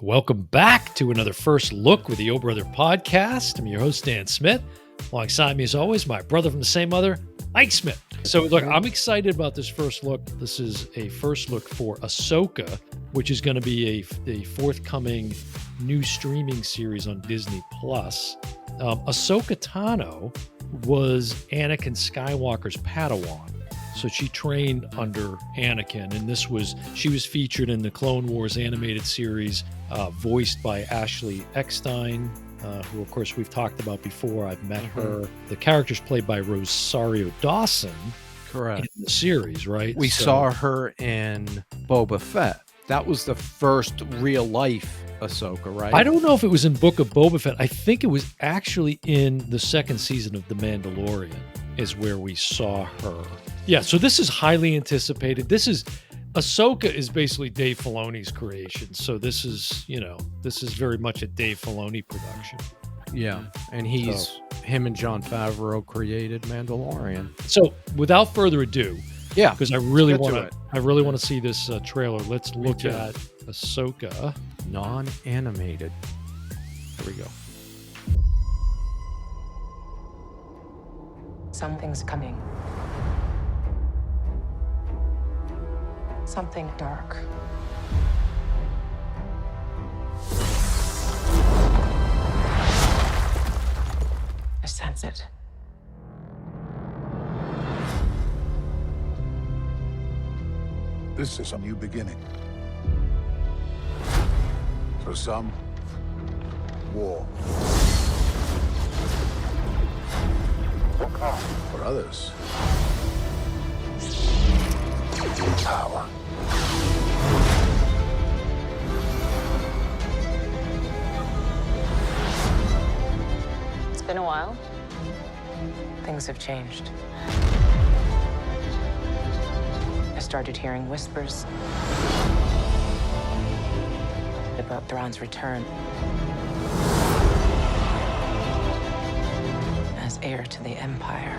Welcome back to another First Look with the O Brother podcast. I'm your host, Dan Smith. Alongside me, as always, my brother from the same mother, Mike Smith. So, look, I'm excited about this first look. This is a first look for Ahsoka, which is going to be a forthcoming new streaming series on Disney+. Ahsoka Tano was Anakin Skywalker's Padawan. So she trained under Anakin, and she was featured in the Clone Wars animated series, voiced by Ashley Eckstein, who, of course, we've talked about before. I've met her. The character's played by Rosario Dawson. Correct. In the series, right? We saw her in Boba Fett. That was the first real-life Ahsoka, right? I don't know if it was in Book of Boba Fett. I think it was actually in the second season of The Mandalorian is where we saw her. Yeah, so this is highly anticipated. Ahsoka is basically Dave Filoni's creation. So this is very much a Dave Filoni production. Yeah, and him and Jon Favreau created Mandalorian. So without further ado, yeah, because I really want to see this trailer. Let's look at Ahsoka. Non-animated. Here we go. Something's coming. Something dark. I sense it. This is a new beginning. For some, war. For others, power. It's been a while. Things have changed. I started hearing whispers about Thrawn's return as heir to the Empire.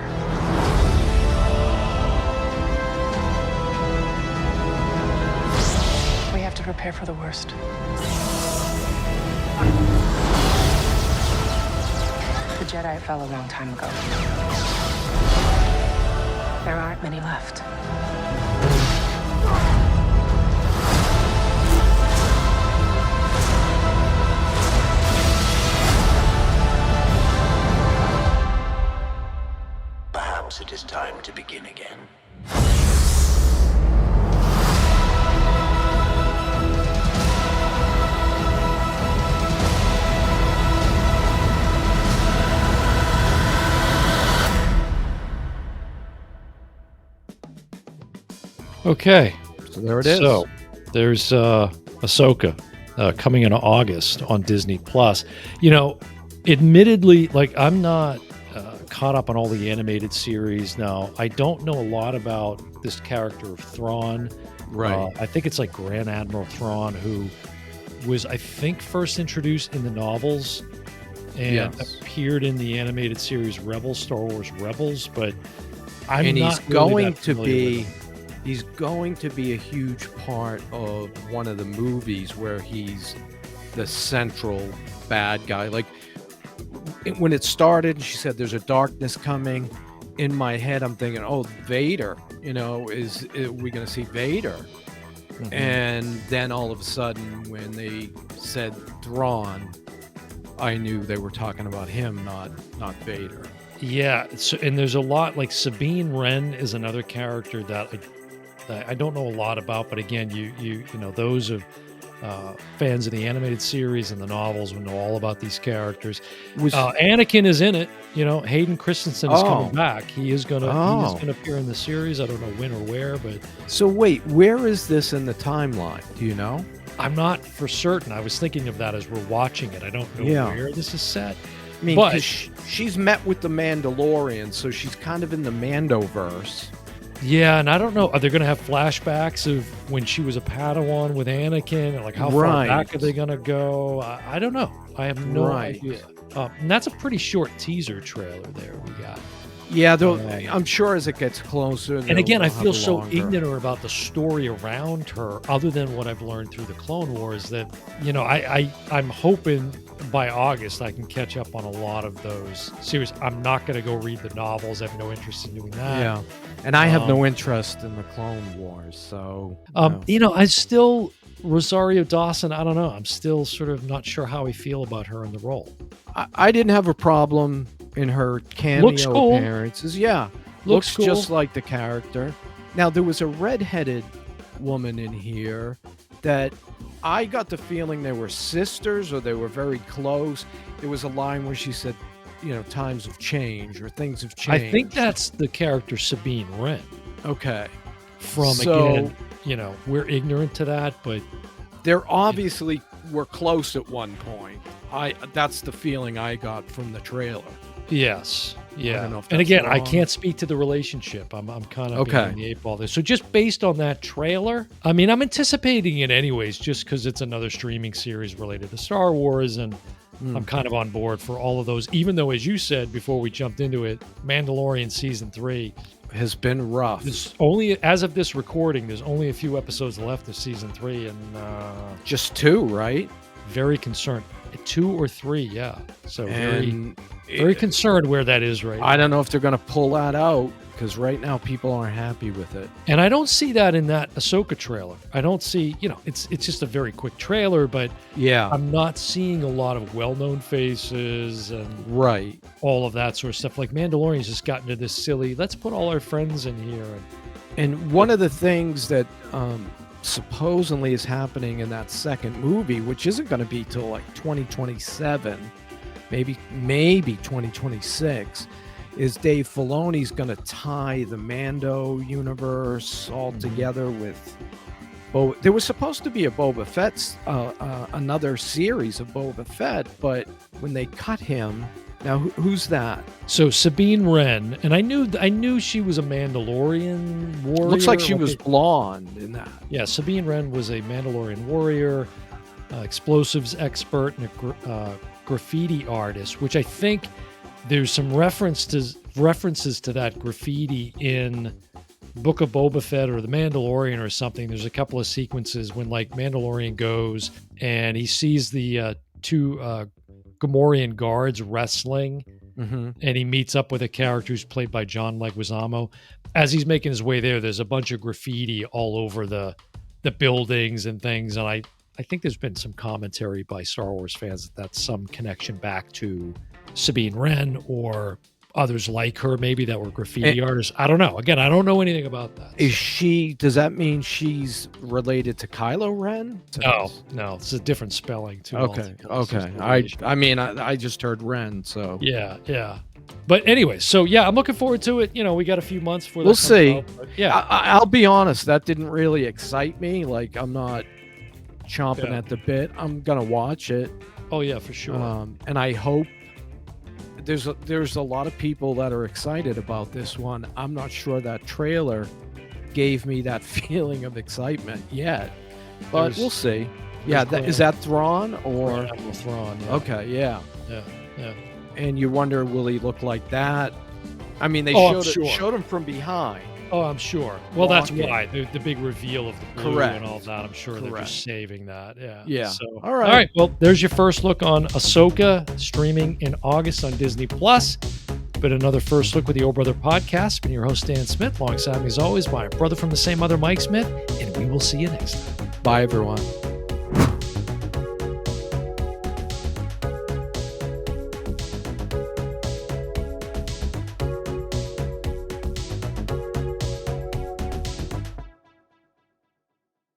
We have to prepare for the worst. The Jedi fell a long time ago. There aren't many left. Perhaps it is time to begin again. Okay. So there it is. So there's Ahsoka coming in August on Disney+. Admittedly, like, I'm not caught up on all the animated series now. I don't know a lot about this character of Thrawn. Right. I think it's like Grand Admiral Thrawn, who was, I think, first introduced in the novels and appeared in the animated series Star Wars Rebels, but he's going to be a huge part of one of the movies where he's the central bad guy. Like, when it started, she said there's a darkness coming. In my head, I'm thinking, oh, Vader, are we going to see Vader? Mm-hmm. And then all of a sudden, when they said Thrawn, I knew they were talking about him, not Vader. Yeah. So, and there's a lot, like Sabine Wren is another character that I don't know a lot about, but again, you know those of fans of the animated series and the novels will know all about these characters. Anakin is in it. Hayden Christensen is coming back. He is gonna appear in the series. I don't know when or where, but so wait, where is this in the timeline? Do you know? I'm not for certain. I was thinking of that as we're watching it. I don't know where this is set. I mean, but she's met with the Mandalorian, so she's kind of in the Mandoverse. Yeah, and I don't know. Are they going to have flashbacks of when she was a Padawan with Anakin? And like, how far back are they going to go? I don't know. I have no idea. And that's a pretty short teaser trailer there we got. Yeah, though Um, I'm sure as it gets closer, And again, I they'll feel have a so longer- ignorant about the story around her, other than what I've learned through the Clone Wars. That I'm hoping by August I can catch up on a lot of those series. I'm not going to go read the novels. I have no interest in doing that. Yeah, and I have Um, no interest in the Clone Wars, so I still Rosario Dawson. I don't know. I'm still sort of not sure how I feel about her in the role. I didn't have a problem in her cameo Looks cool. appearances. Yeah, Looks cool. just like the character. Now there was a redheaded woman in here that I got the feeling they were sisters or they were very close. There was a line where she said, times have changed or things have changed. I think that's the character Sabine Wren. okay. From So- again, we're ignorant to that, but They're obviously were close at one point. That's the feeling I got from the trailer. yes, yeah. don't know if And that's again, I wrong. can't speak to the relationship. I'm kind of Okay. behind the eight ball there. So just based on that trailer, I mean, I'm anticipating it anyways, just because it's another streaming series related to Star Wars, and I'm kind of on board for all of those. Even though, as you said before we jumped into it, Mandalorian season 3 Has been rough. is only, as of this recording, there's only a few episodes left of season 3, and Just two, right? very concerned. 2 or 3, yeah. So very, And very concerned where that is right now. I don't know if they're going to pull that out because right now people aren't happy with it. And I don't see that in that Ahsoka trailer. I don't see, it's just a very quick trailer, but Yeah, I'm not seeing a lot of well-known faces and right. all of that sort of stuff. Like Mandalorian's just gotten to this silly, let's put all our friends in here. And one of the things that supposedly is happening in that second movie, which isn't going to be till like 2027, maybe 2026, is Dave Filoni's going to tie the Mando universe all together with there was supposed to be a Boba Fett, another series of Boba Fett, but when they cut him, now who's that? So Sabine Wren, and I knew she was a Mandalorian warrior. Looks like she was a- blonde in that. Yeah, Sabine Wren was a Mandalorian warrior, explosives expert, and a graffiti artist, which I think there's some references to that graffiti in Book of Boba Fett or The Mandalorian or something. There's a couple of sequences when like Mandalorian goes and he sees the two Gamorrean guards wrestling, Mm-hmm. and he meets up with a character who's played by John Leguizamo. As he's making his way there's a bunch of graffiti all over the buildings and things, and I think there's been some commentary by Star Wars fans that that's some connection back to Sabine Wren or others like her, maybe that were graffiti artists. I don't know. Again, I don't know anything about that. Does that mean she's related to Kylo Ren? No, it's a different spelling too. Okay. altogether. I mean, I just heard Ren, so Yeah. But anyway, so yeah, I'm looking forward to it. We got a few months for that. We'll comes see. out, but yeah. I'll be honest, that didn't really excite me. Like, I'm not chomping Yeah. at the bit. I'm gonna watch it, Oh yeah, for sure. and I hope there's a lot of people that are excited about this one. I'm not sure that trailer gave me that feeling of excitement yet, but There's- we'll see. Yeah, there's is that Thrawn or Admiral Thrawn. Yeah. okay? Yeah. Yeah. And you wonder, will he look like that? I mean, they Oh, I'm showed sure. him from behind. Oh, I'm sure. Well, that's Walking. why the big reveal of the blue Correct. and all that. I'm sure they're Correct. just saving that. Yeah. Yeah. So, All right. All right. Well, there's your first look on Ahsoka, streaming in August on Disney Plus. But another first look with the Old Brother podcast. Been your host Dan Smith, alongside me as always, my brother from the same mother, Mike Smith, and we will see you next time. Bye, everyone.